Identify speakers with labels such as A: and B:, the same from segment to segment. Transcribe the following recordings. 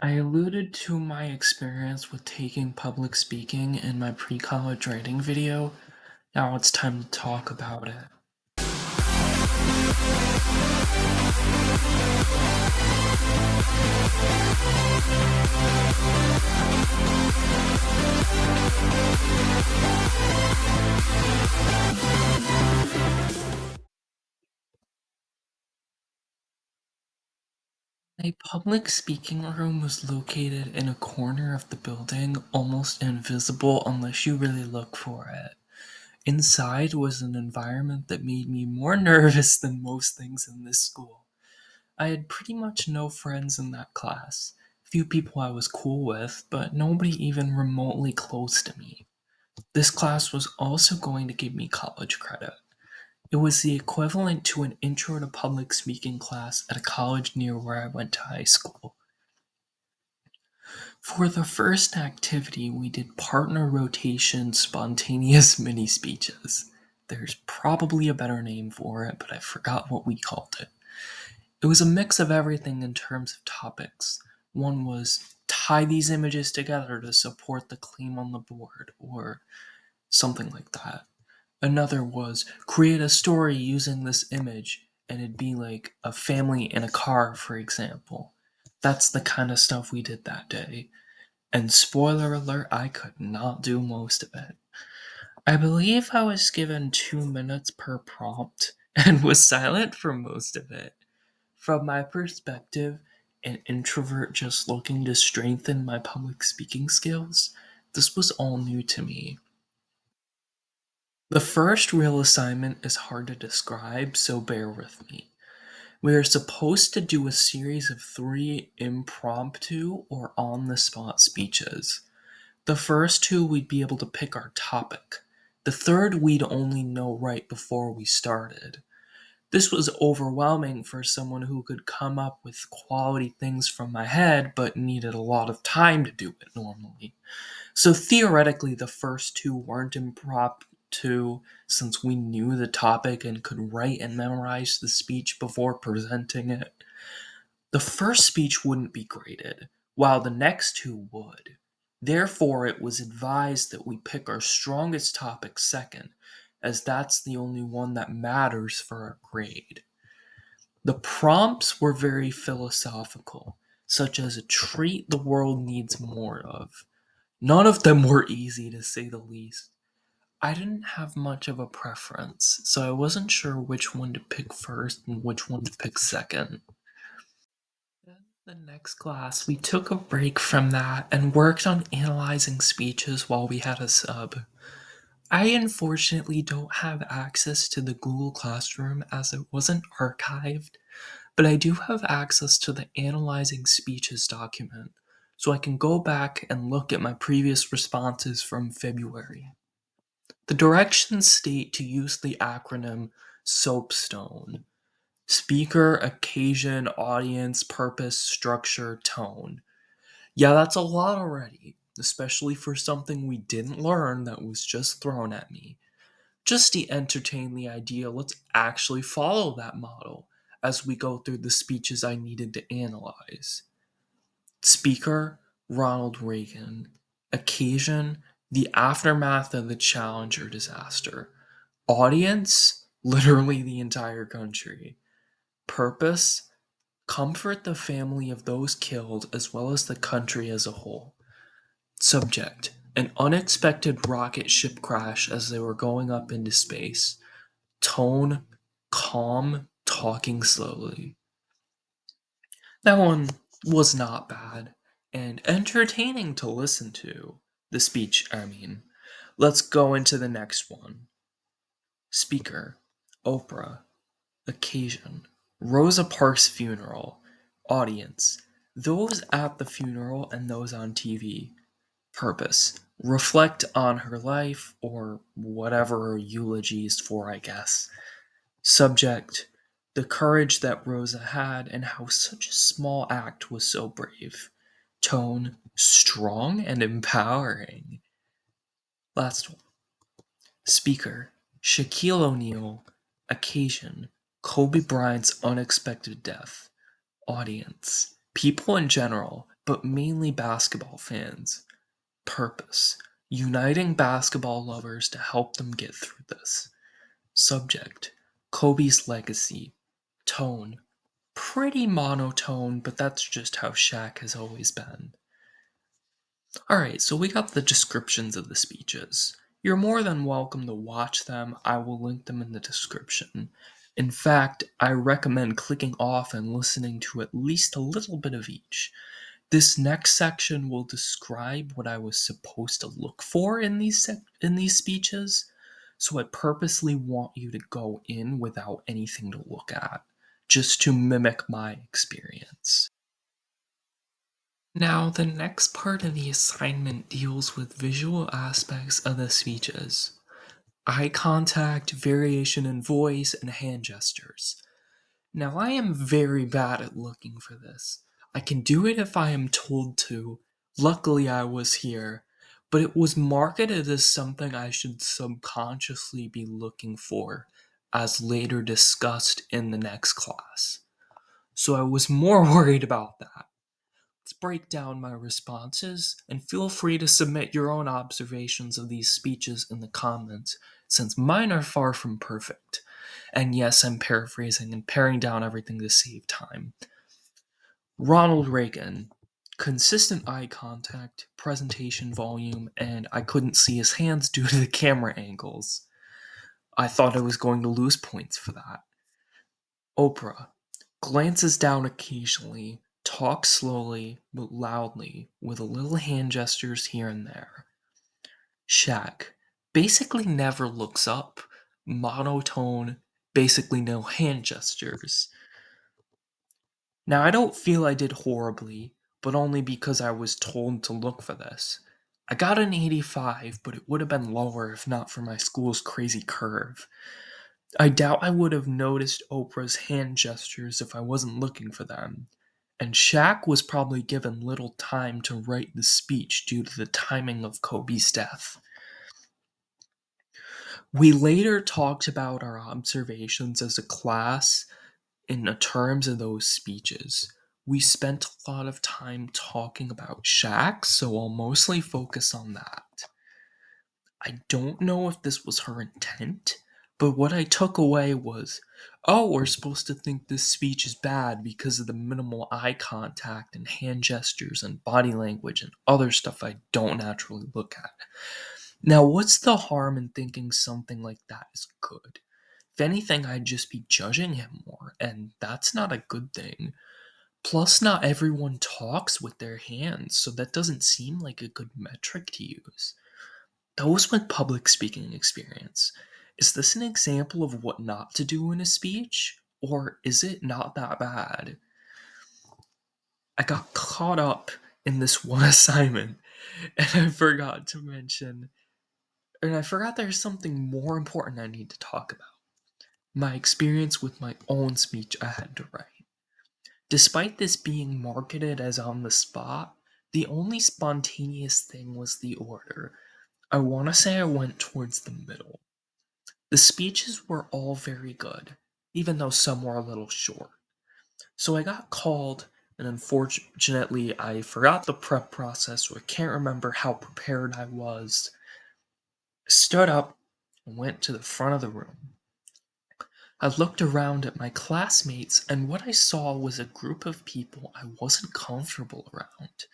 A: I alluded to my experience with taking public speaking in my pre-college writing video. Now it's time to talk about it. My public speaking room was located in a corner of the building, almost invisible unless you really look for it. Inside was an environment that made me more nervous than most things in this school. I had pretty much no friends in that class. Few people I was cool with, but nobody even remotely close to me. This class was also going to give me college credit. It was the equivalent to an intro to public speaking class at a college near where I went to high school. For the first activity, we did partner rotation spontaneous mini speeches. There's probably a better name for it, but I forgot what we called it. It was a mix of everything in terms of topics. One was tie these images together to support the claim on the board, or something like that. Another was create a story using this image, and it'd be like a family in a car, for example. That's the kind of stuff we did that day. And spoiler alert, I could not do most of it. I believe I was given 2 minutes per prompt and was silent for most of it. From my perspective, an introvert just looking to strengthen my public speaking skills, this was all new to me. The first real assignment is hard to describe, so bear with me. We are supposed to do a series of 3 impromptu or on the spot speeches. The first two we'd be able to pick our topic. The third we'd only know right before we started. This was overwhelming for someone who could come up with quality things from my head but needed a lot of time to do it normally. So theoretically, the first two weren't impromptu since we knew the topic and could write and memorize the speech before presenting it. The first speech wouldn't be graded, while the next two would. Therefore, it was advised that we pick our strongest topic second, as that's the only one that matters for our grade. The prompts were very philosophical, such as a treat the world needs more of. None of them were easy, to say the least. I didn't have much of a preference, so I wasn't sure which one to pick first and which one to pick second. Then the next class, we took a break from that and worked on analyzing speeches while we had a sub. I unfortunately don't have access to the Google Classroom as it wasn't archived, but I do have access to the Analyzing Speeches document, so I can go back and look at my previous responses from February. The directions state to use the acronym SOAPSTONE: speaker, occasion, audience, purpose, structure, tone. Yeah, that's a lot already, especially for something we didn't learn that was just thrown at me. Just to entertain the idea, let's actually follow that model as we go through the speeches I needed to analyze. Speaker: Ronald Reagan. Occasion: the aftermath of the Challenger disaster. Audience: literally the entire country. Purpose: comfort the family of those killed as well as the country as a whole. Subject: an unexpected rocket ship crash as they were going up into space. Tone: calm, talking slowly. That one was not bad and entertaining to listen to. The speech, I mean. Let's go into the next one. Speaker: Oprah. Occasion: Rosa Parks' funeral. Audience: those at the funeral and those on TV. Purpose: reflect on her life or whatever her eulogy is for, I guess. Subject: the courage that Rosa had and how such a small act was so brave. Tone: strong and empowering. Last one. Speaker: Shaquille O'Neal. Occasion: Kobe Bryant's unexpected death. Audience: people in general, but mainly basketball fans. Purpose: uniting basketball lovers to help them get through this. Subject: Kobe's legacy. Tone: pretty monotone, but that's just how Shaq has always been. Alright, so we got the descriptions of the speeches. You're more than welcome to watch them. I will link them in the description. In fact, I recommend clicking off and listening to at least a little bit of each. This next section will describe what I was supposed to look for in these speeches, so I purposely want you to go in without anything to look at, just to mimic my experience. Now, the next part of the assignment deals with visual aspects of the speeches: eye contact, variation in voice, and hand gestures. Now, I am very bad at looking for this. I can do it if I am told to. Luckily, I was here, but it was marketed as something I should subconsciously be looking for, as later discussed in the next class. So I was more worried about that. Let's break down my responses, and feel free to submit your own observations of these speeches in the comments, since mine are far from perfect. And yes, I'm paraphrasing and paring down everything to save time. Ronald Reagan. Consistent eye contact, presentation volume, and I couldn't see his hands due to the camera angles. I thought I was going to lose points for that. Oprah. Glances down occasionally, talks slowly but loudly, with a little hand gestures here and there. Shaq. Basically never looks up, monotone, basically no hand gestures. Now, I don't feel I did horribly, but only because I was told to look for this. I got an 85, but it would have been lower if not for my school's crazy curve. I doubt I would have noticed Oprah's hand gestures if I wasn't looking for them. And Shaq was probably given little time to write the speech due to the timing of Kobe's death. We later talked about our observations as a class in the terms of those speeches. We spent a lot of time talking about Shaq, so I'll mostly focus on that. I don't know if this was her intent, but what I took away was, oh, we're supposed to think this speech is bad because of the minimal eye contact and hand gestures and body language and other stuff I don't naturally look at. Now, what's the harm in thinking something like that is good? If anything, I'd just be judging him more, and that's not a good thing. Plus, not everyone talks with their hands, so that doesn't seem like a good metric to use. Those with public speaking experience, is this an example of what not to do in a speech? Or is it not that bad? I got caught up in this one assignment and I forgot to mention, and I forgot there's something more important I need to talk about: my experience with my own speech I had to write. Despite this being marketed as on the spot, the only spontaneous thing was the order. I want to say I went towards the middle. The speeches were all very good, even though some were a little short. So I got called, and unfortunately, I forgot the prep process, so I can't remember how prepared I was. I stood up and went to the front of the room. I looked around at my classmates, and what I saw was a group of people I wasn't comfortable around.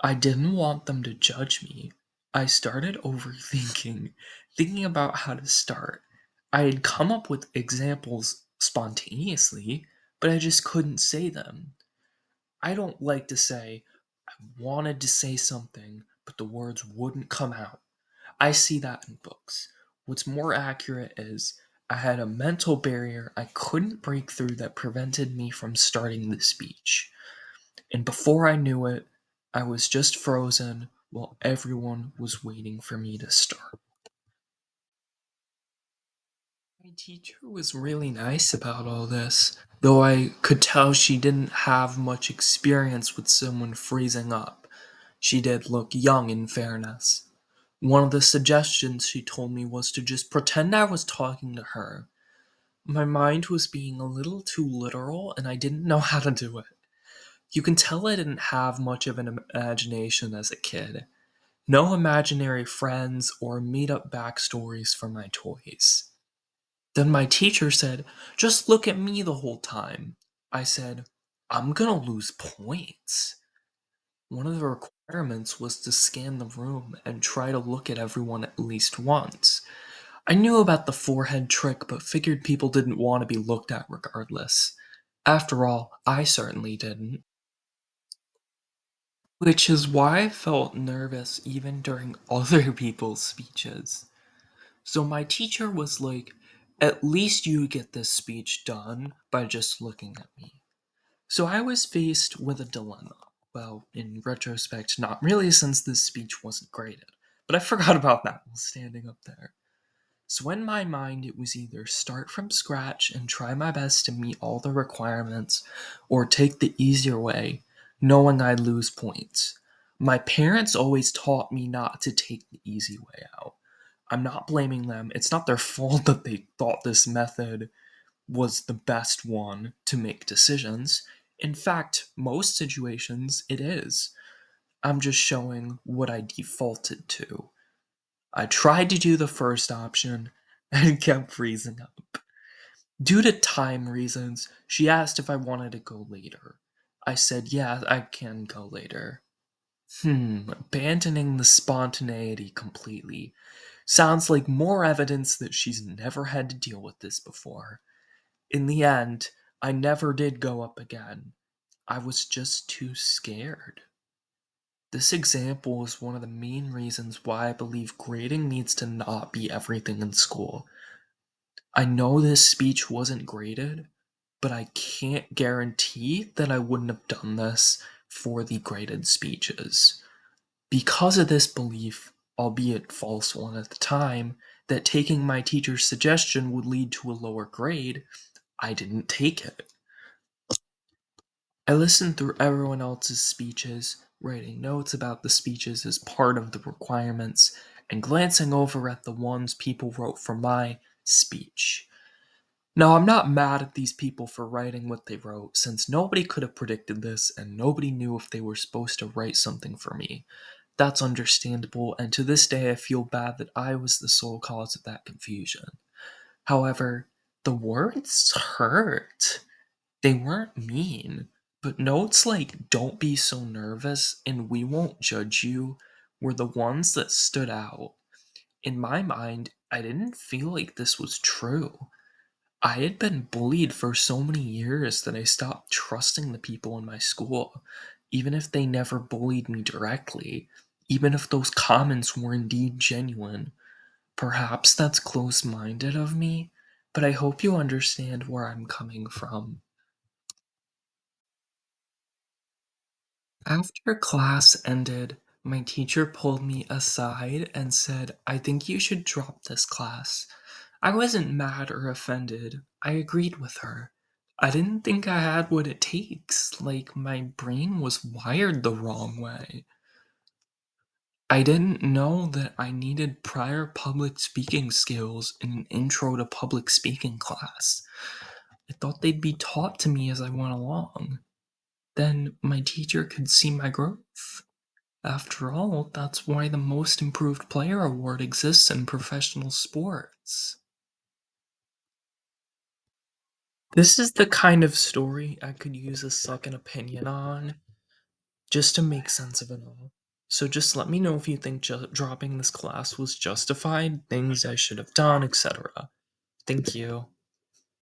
A: I didn't want them to judge me. I started overthinking, thinking about how to start. I had come up with examples spontaneously, but I just couldn't say them. I don't like to say, I wanted to say something, but the words wouldn't come out. I see that in books. What's more accurate is, I had a mental barrier I couldn't break through that prevented me from starting the speech. And before I knew it, I was just frozen while everyone was waiting for me to start. My teacher was really nice about all this, though I could tell she didn't have much experience with someone freezing up. She did look young, in fairness. One of the suggestions she told me was to just pretend I was talking to her. My mind was being a little too literal, and I didn't know how to do it. You can tell I didn't have much of an imagination as a kid. No imaginary friends or made up backstories for my toys. Then my teacher said, "Just look at me the whole time." I said, "I'm gonna lose points." One of the requirements was to scan the room and try to look at everyone at least once. I knew about the forehead trick, but figured people didn't want to be looked at regardless. After all, I certainly didn't. Which is why I felt nervous even during other people's speeches. So my teacher was like, "At least you get this speech done by just looking at me." So I was faced with a dilemma. Well, in retrospect, not really, since this speech wasn't graded. But I forgot about that while standing up there. So in my mind, it was either start from scratch and try my best to meet all the requirements, or take the easier way, knowing I'd lose points. My parents always taught me not to take the easy way out. I'm not blaming them. It's not their fault that they thought this method was the best one to make decisions. In fact, most situations it is. I'm just showing what I defaulted to. I tried to do the first option and kept freezing up. Due to time reasons, she asked if I wanted to go later. I said, "Yeah, I can go later." Abandoning the spontaneity completely. Sounds like more evidence that she's never had to deal with this before. In the end, I never did go up again. I was just too scared. This example is one of the main reasons why I believe grading needs to not be everything in school. I know this speech wasn't graded, but I can't guarantee that I wouldn't have done this for the graded speeches. Because of this belief, albeit false one at the time, that taking my teacher's suggestion would lead to a lower grade, I didn't take it. I listened through everyone else's speeches, writing notes about the speeches as part of the requirements, and glancing over at the ones people wrote for my speech. Now, I'm not mad at these people for writing what they wrote, since nobody could have predicted this and nobody knew if they were supposed to write something for me. That's understandable, and to this day I feel bad that I was the sole cause of that confusion. However, the words hurt. They weren't mean, but notes like "don't be so nervous" and "we won't judge you" were the ones that stood out. In my mind, I didn't feel like this was true. I had been bullied for so many years that I stopped trusting the people in my school, even if they never bullied me directly, even if those comments were indeed genuine. Perhaps that's close minded of me, but I hope you understand where I'm coming from. After class ended, my teacher pulled me aside and said, "I think you should drop this class." I wasn't mad or offended. I agreed with her. I didn't think I had what it takes, like my brain was wired the wrong way. I didn't know that I needed prior public speaking skills in an intro to public speaking class. I thought they'd be taught to me as I went along. Then my teacher could see my growth. After all, that's why the Most Improved Player award exists in professional sports. This is the kind of story I could use a second opinion on, just to make sense of it all. So just let me know if you think dropping this class was justified, things I should have done, etc. Thank you.